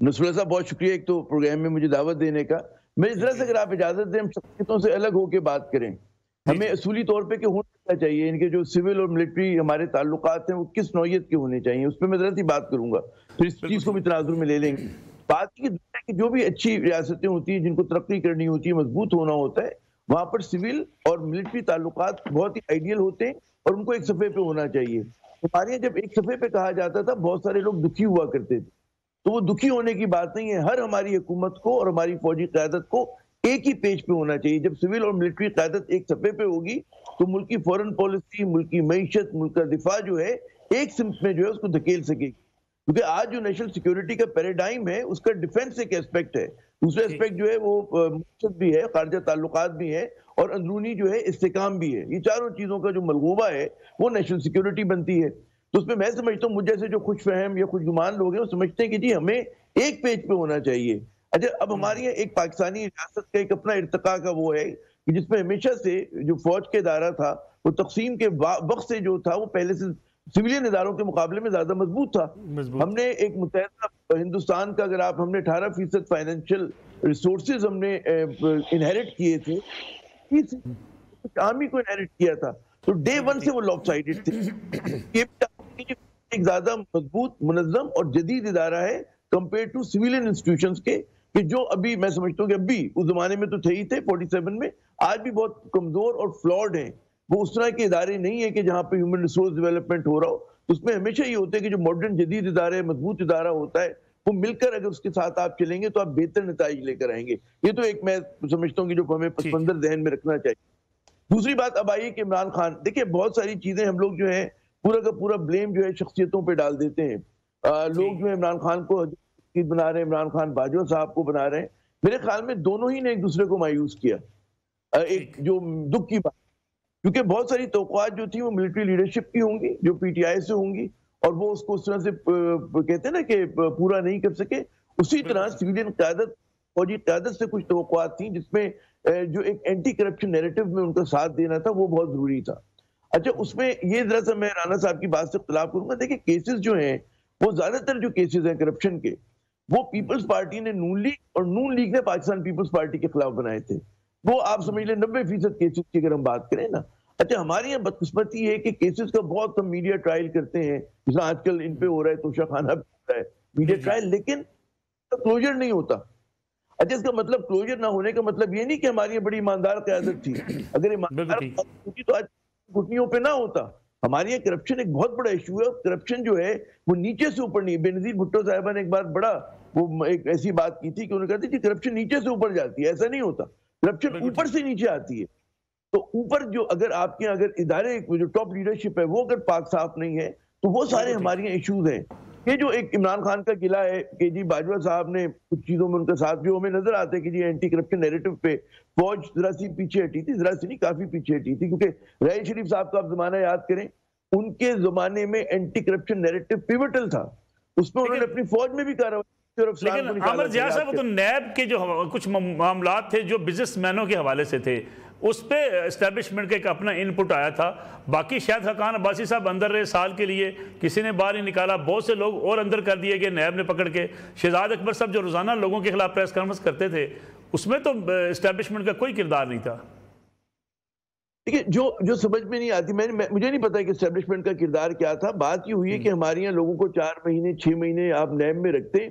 Nasrallah صاحب بہت شکریہ ایک تو پروگرام میں مجھے دعوت دینے کا. میں اس طرح سے اگر آپ اجازت دیں ہم شخصیتوں سے الگ ہو کے بات کریں. ہمیں اصولی طور پہ کہ ہونا چاہیے ان کے جو سول اور ملٹری ہمارے تعلقات ہیں وہ کس نوعیت کے ہونے چاہیے, اس پہ میں ذرا سی بات کروں گا, پھر اس چیز کو بھی تناظر میں لے لیں گے. بات کی دنیا کی جو بھی اچھی ریاستیں ہوتی ہیں جن کو ترقی کرنی ہوتی ہے, مضبوط ہونا ہوتا ہے, وہاں پر سول اور ملٹری تعلقات بہت ہی آئیڈیل ہوتے ہیں اور ان کو ایک صفحے پہ ہونا چاہیے. ہمارے یہاں جب ایک صفحے پہ کہا جاتا تھا بہت سارے لوگ دکھی ہوا کرتے تھے, تو وہ دکھی ہونے کی بات نہیں ہے. ہر ہماری حکومت کو اور ہماری فوجی قیادت کو ایک ہی پیج پہ ہونا چاہیے. جب سول اور ملٹری قیادت ایک صفحے پہ ہوگی تو ملک کی فورن پالیسی, ملک کی معیشت, ملک کا دفاع جو ہے ایک سمت میں جو ہے اس کو دھکیل سکے گی. کیونکہ آج جو نیشنل سیکیورٹی کا پیراڈائم ہے اس کا ڈیفنس ایک اسپیکٹ ہے, دوسرا اسپیکٹ جو ہے وہ معیشت بھی ہے, خارجہ تعلقات بھی ہے اور اندرونی جو ہے استحکام بھی ہے. یہ چاروں چیزوں کا جو ملغوبہ ہے وہ نیشنل سیکیورٹی بنتی ہے. تو اس میں میں سمجھتا ہوں مجھ جیسے جو خوش فہم یا خوش گمان لوگ ہیں وہ سمجھتے ہیں کہ جی ہمیں ایک پیج پہ ہونا چاہیے. اچھا اب ہمارے یہاں ایک پاکستانی ریاست کا ایک اپنا ارتقاء کا وہ ہے کہ جس میں ہمیشہ سے جو فوج کے ادارہ تھا وہ تقسیم کے وقت سے جو تھا وہ پہلے سے سویلین اداروں کے مقابلے میں زیادہ مضبوط تھا. ہم نے ایک متحدہ ہندوستان کا اگر آپ ہم نے 18% فائنینشیل ریسورسز ہم نے انہیرٹ کیے تھے, آرمی کو انہیرٹ کیا تھا, تو ڈے ون سے وہ لاپ سائیڈڈ تھے. ایک زیادہ مضبوط, منظم اور جدید ادارہ ہے کمپیئر ٹو سویلین انسٹیٹیوشنز کے, کہ جو ابھی میں سمجھتا ہوں کہ ابھی اس زمانے میں تو تھے ہی تھے 47 میں, آج بھی بہت کمزور اور فلاڈ ہیں. وہ اس طرح کے ادارے نہیں ہیں کہ جہاں پہ ہیومن ریسورس ڈیولپمنٹ ہو رہا ہو. اس میں ہمیشہ یہ ہوتا ہے کہ جو ماڈرن جدید ادارے, مضبوط ادارہ ہوتا ہے, وہ مل کر اگر اس کے ساتھ آپ چلیں گے تو آپ بہتر نتائج لے کر آئیں گے. یہ تو ایک میں سمجھتا ہوں کہ جو ہمیں پس منظر ذہن میں رکھنا چاہیے. دوسری بات اب آئیے کہ عمران خان, دیکھیں بہت ساری چیزیں ہم لوگ جو ہیں پورا کا پورا بلیم جو ہے شخصیتوں پہ ڈال دیتے ہیں. لوگ جو ہے عمران خان کو بنا رہے ہیں, عمران خان باجوہ صاحب کو بنا رہے ہیں. میرے خیال میں دونوں ہی نے ایک دوسرے کو مایوس کیا. ایک جو دکھ کی بات, کیونکہ بہت ساری توقعات جو تھی وہ ملٹری لیڈرشپ کی ہوں گی, جو پی ٹی آئی سے ہوں گی, اور وہ اس کو اس طرح سے کہتے ہیں نا کہ پورا نہیں کر سکے. اسی طرح سویلین قیادت, فوجی قیادت سے کچھ توقعات تھیں جس میں جو ایک اینٹی کرپشن نیریٹو میں ان کا ساتھ دینا تھا وہ بہت ضروری تھا. اچھا اس میں یہ ذرا سا میں رانا صاحب کی بات سے اختلاف کروں گا. دیکھیں کیسز جو ہیں وہ زیادہ تر جو کیسز ہیں کرپشن کے, وہ پیپلز پارٹی نے نون لیگ اور نون لیگ نے پاکستان پیپلز پارٹی کے خلاف بنائے تھے. وہ آپ سمجھ لیں 90% کیسز کی اگر ہم بات کریں نا. اچھا ہماری یہاں بدقسمتی ہے کہ کیسز کا بہت کم میڈیا ٹرائل کرتے ہیں, جیسا آج کل ان پہ ہو رہا ہے, توشہ خانہ پہ ہو رہا ہے میڈیا ٹرائل, لیکن کلوجر نہیں ہوتا. اچھا اس کا مطلب کلوجر نہ ہونے کا مطلب یہ نہیں کہ ہماری یہ بڑی ایماندار قیادت تھی. اگر ایماندار ہوتی تو آج گھٹنیوں پہ نہ ہوتا. ہمارے یہاں کرپشن ایک بہت بڑا ایشو ہے. کرپشن جو ہے وہ نیچے سے اوپر نہیں. بے نظیر بھٹو صاحبہ نے ایک بار بڑا وہ ایک ایسی بات کی تھی کہ انہوں نے کہا تھا کہ کرپشن نیچے سے اوپر جاتی ہے. ایسا نہیں ہوتا, کرپشن اوپر سے نیچے آتی ہے. تو اوپر جو اگر آپ کے اگر ادارے جو ٹاپ لیڈرشپ ہے وہ اگر پاک صاف نہیں ہے تو وہ سارے ہمارے یہاں ایشوز ہیں. یہ جو ایک عمران خان کا قلعہ ہے کہ جی باجوہ صاحب نے کچھ چیزوں میں ان کے ساتھ جو ہمیں نظر آتے ہیں کہ جی اینٹی کرپشن نیریٹو پہ فوج ذرا سی پیچھے ہٹی تھی, ذرا سی نہیں کافی پیچھے ہٹی تھی, کیونکہ رحیل شریف صاحب کا آپ زمانہ یاد کریں, ان کے زمانے میں اینٹی کرپشن نیریٹو پیوٹل تھا. اس میں انہوں نے اپنی فوج میں بھی کارروائی. لیکن عامر ضیاء صاحب وہ تو نیب کے جو کچھ معاملات تھے جو بزنس مینوں کے حوالے سے تھے, اس پہ اسٹیبلشمنٹ کا ایک اپنا ان پٹ آیا تھا. باقی شاید حقان عباسی صاحب اندر رہے سال کے لیے, کسی نے باہر نہیں نکالا, بہت سے لوگ اور اندر کر دیے گئے نیب نے پکڑ کے. شہزاد اکبر صاحب جو روزانہ لوگوں کے خلاف پریس کانفرنس کرتے تھے, اس میں تو اسٹیبلشمنٹ کا کوئی کردار نہیں تھا. دیکھیں جو سمجھ میں نہیں آتی, مجھے نہیں پتا کہ اسٹیبلشمنٹ کا کردار کیا تھا. بات یہ ہوئی ہے کہ ہمارے یہاں لوگوں کو 4 مہینے 6 مہینے آپ نیب میں رکھتے ہیں.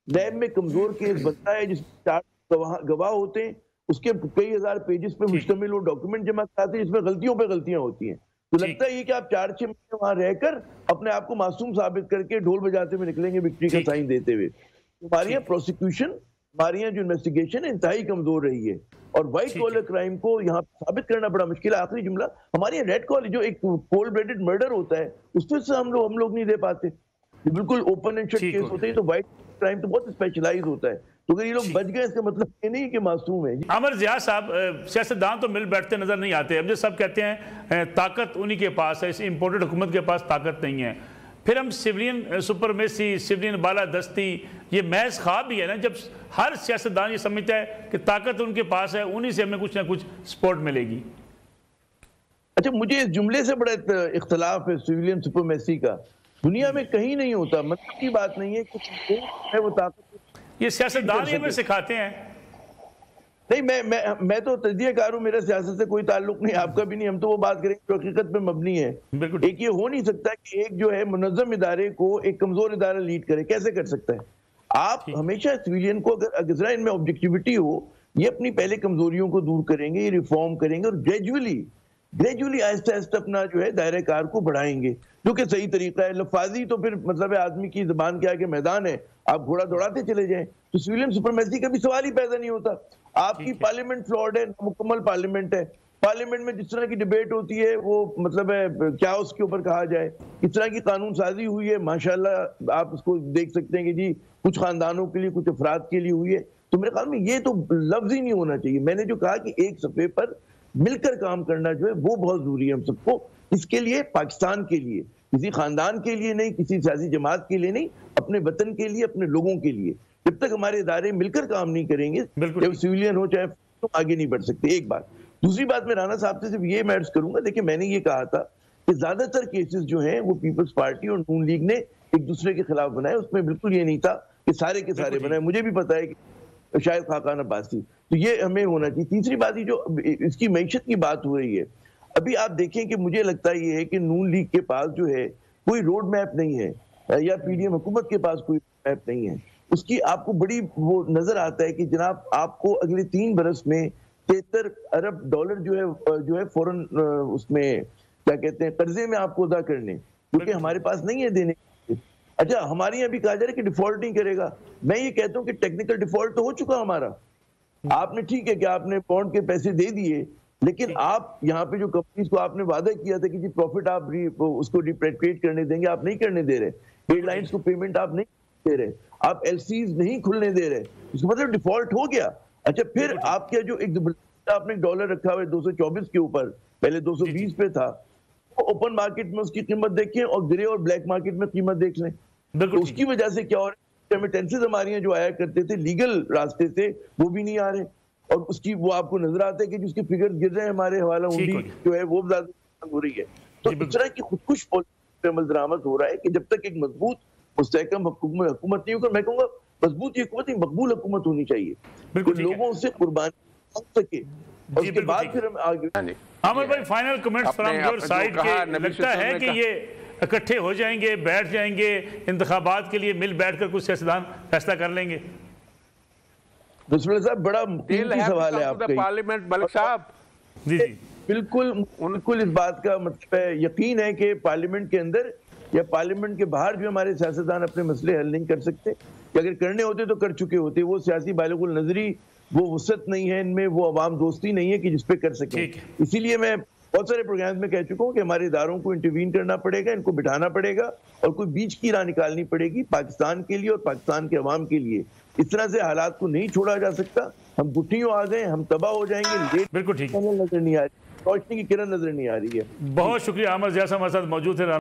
نیب میں کمزور کیس بنتا ہے جس میں 4 گواہ ہوتے ہیں, اس کے کئی ہزار پیجز پہ مشتمل وہ ڈاکیومنٹ جمع کراتے ہیں جس میں غلطیوں پہ غلطیاں ہوتی ہیں. تو لگتا ہے یہ کہ آپ 4-6 مہینے وہاں رہ کر اپنے آپ کو معصوم ثابت کر کے ڈھول بجاتے ہوئے نکلیں گے وکٹری کا سائن دیتے ہوئے. ہمارے یہاں پروسیکیوشن, ہمارے یہاں جو انویسٹیگیشن ہے انتہائی کمزور رہی ہے, اور وائٹ کالر کرائم کو یہاں ثابت کرنا بڑا مشکل ہے. آخری جملہ, ہمارے یہاں ریڈ کالر جو ایک کولڈ بلیڈڈ مرڈر ہوتا ہے اس پہ سے ہم لوگ نہیں دے پاتے. بالکل اوپن اینڈ شٹ کیس ہوتے ہیں, تو وائٹ کرائم تو بہت اسپیشلائز ہوتا ہے. تو اگر یہ لوگ بچ گئے اس کا مطلب یہ نہیں کہ معصوم ہیں. عامر ضیاء صاحب سیاستدان تو مل بیٹھتے نظر نہیں آتے. اب جو سب کہتے ہیں طاقت انہی کے پاس ہے, اس امپورٹڈ حکومت کے پاس طاقت نہیں ہے. پھر ہم سیولین سپرمیسی, سیولین بالادستی, یہ محض خواب بھی ہے نا, جب ہر سیاستدان یہ سمجھتا ہے کہ طاقت ان کے پاس ہے, انہی سے ہمیں کچھ نہ کچھ سپورٹ ملے گی. اچھا مجھے اس جملے سے بڑا اختلاف ہے سیولین سپرمیسی کا. دنیا میں کہیں نہیں ہوتا. مطلب کی بات نہیں ہے کہ وہ طاقت یہ سیاستدان ہمیں سکھاتے ہیں؟ نہیں، میں تو تجزیہ کار ہوں، میرا سیاست سے کوئی تعلق نہیں، آپ کا بھی نہیں. ہم تو وہ بات کریں جو حقیقت پہ مبنی ہے. ایک یہ ہو نہیں سکتا کہ ایک جو ہے منظم ادارے کو ایک کمزور ادارہ لیڈ کرے. کیسے کر سکتا ہے؟ آپ ہمیشہ سویلین کو اگر ذرا ان میں آبجیکٹیوٹی ہو، یہ اپنی پہلے کمزوریوں کو دور کریں گے، یہ ریفارم کریں گے اور گریجولی آہستہ آہستہ اپنا جو ہے دائرہ کار کو بڑھائیں گے، جو کہ صحیح طریقہ ہے. لفاظی تو پھر مطلب ہے آدمی کی زبان کے آگے میدان ہے، آپ گھوڑا دوڑاتے چلے جائیں تو سویلین سپرمیسی کا بھی سوال ہی پیدا نہیں ہوتا. آپ کی پارلیمنٹ فلاڈ ہے، مکمل پارلیمنٹ ہے. پارلیمنٹ میں جس طرح کی ڈیبیٹ ہوتی ہے وہ مطلب ہے کیا اس کے اوپر کہا جائے، اس طرح کی قانون سازی ہوئی ہے ماشاءاللہ آپ اس کو دیکھ سکتے ہیں کہ جی کچھ خاندانوں کے لیے، کچھ افراد کے لیے ہوئی ہے. تو میرے خیال میں یہ تو لفظ ہی نہیں ہونا چاہیے. میں نے جو کہا کہ ایک صفحے پر مل کر کام کرنا جو ہے وہ بہت ضروری ہے ہم سب کو. اس کے لیے پاکستان کے لیے، کسی خاندان کے لیے نہیں، کسی سیاسی جماعت کے لیے نہیں، اپنے وطن کے لیے، اپنے لوگوں کے لیے. جب تک ہمارے ادارے مل کر کام نہیں کریں گے، چاہے سویلین ہو چاہے تو آگے نہیں بڑھ سکتے. ایک بات. دوسری بات میں رانا صاحب سے صرف یہ میں عرض کروں گا، دیکھیں میں نے یہ کہا تھا کہ زیادہ تر کیسز جو ہیں وہ پیپلز پارٹی اور نون لیگ نے ایک دوسرے کے خلاف بنائے. اس میں بالکل یہ نہیں تھا کہ سارے کے سارے بنائے. مجھے بھی پتا ہے کہ شاید خاقان عباسی، تو یہ ہمیں ہونا چاہیے. تیسری بات یہ جو اس کی معیشت کی بات ہو رہی ہے، ابھی آپ دیکھیں کہ مجھے لگتا یہ ہے کہ نون لیگ کے پاس جو ہے کوئی روڈ میپ نہیں ہے، یا پی ڈی ایم حکومت کے پاس کوئی میپ نہیں ہے. اس کی آپ کو بڑی وہ نظر آتا ہے کہ جناب آپ کو اگلے 3 برس میں 73 ارب ڈالر جو ہے فوراً اس میں کیا کہتے ہیں قرضے میں آپ کو ادا کرنے، کیونکہ ہمارے پاس نہیں ہے دینے. اچھا ہمارے یہاں بھی کہا جا رہا ہے کہ ڈیفالٹ نہیں کرے گا. میں یہ کہتا ہوں کہ ٹیکنیکل ڈیفالٹ تو ہو چکا ہمارا. آپ نے ٹھیک ہے کہ آپ نے بانڈ کے پیسے دے دیے، لیکن آپ یہاں پہ جو کمپنیز کو آپ نے وعدہ کیا تھا کہ جی پروفٹ آپ اس کو ریپیٹریٹ کرنے دیں گے، آپ نہیں کرنے دے رہے. ایئر لائنز کو پیمنٹ آپ نہیں دے رہے، آپ ایل سیز نہیں کھلنے دے رہے. اس کا مطلب ڈیفالٹ ہو گیا. اچھا پھر آپ کیا جو ایک آپ نے ڈالر رکھا ہوا ہے 224 کے اوپر، پہلے 220 پہ تھا، اوپن مارکیٹ میں اس کی قیمت دیکھیں اور گرے اور بلیک مارکیٹ میں قیمت دیکھ لیں. تو اس کی وجہ سے کیا ہو رہا ہے، ریمیٹنسز ہماری ہیں جو آیا کرتے تھے لیگل راستے سے وہ بھی نہیں آ رہے، اور اس کی وہ آپ کو نظر آتا ہے کہ جس کے فگر گر رہے ہیں ہمارے حوالہ ہنڈی جو ہے وہ زیادہ ہو رہی ہے. تو اس طرح کی خودکش پالیسی پہ عمل درآمد ہو رہا ہے کہ جب تک ایک مضبوط مستحکم حکومت نہیں ہوگا، میں کہوں گا مضبوط یہ حکومت ایک مقبول حکومت ہونی چاہیے کہ لوگوں سے قربانی مانگ سکے، اور اس کے بعد پھر ہم آگے. عامر بھائی final comments from your side کے لگتا ہے کہ یہ اکٹھے ہو جائیں گے، بیٹھ جائیں گے انتخابات کے لیے، مل بیٹھ کر کچھ سیاستدان فیصلہ کر لیں گے؟ بسم اللہ صاحب بڑا قیمتی سوال ہے آپ کا. پارلیمنٹ ملک صاحب جی بالکل اس بات کا مطلب ہے، یقین ہے کہ پارلیمنٹ کے اندر یا پارلیمنٹ کے باہر بھی ہمارے سیاستدان اپنے مسئلے حل نہیں کر سکتے، کہ اگر کرنے ہوتے تو کر چکے ہوتے. وہ سیاسی بالغ النظری، وہ وسعت نہیں ہے ان میں، وہ عوام دوستی نہیں ہے کہ جس پہ کر سکیں. اسی لیے میں بہت سارے پروگرامز میں کہہ چکا ہوں کہ ہمارے اداروں کو انٹروین کرنا پڑے گا، ان کو بٹھانا پڑے گا، اور کوئی بیچ کی راہ نکالنی پڑے گی پاکستان کے لیے اور پاکستان کے عوام کے لیے. اس طرح سے حالات کو نہیں چھوڑا جا سکتا. ہم گٹھیوں آ گئے، ہم تباہ ہو جائیں گے. بالکل ٹھیک، نظر نہیں آ رہی، روشنی کی کرن نظر نہیں آ رہی ہے. بہت شکریہ عامر ضیاء صاحب ہمارے ساتھ موجود تھے.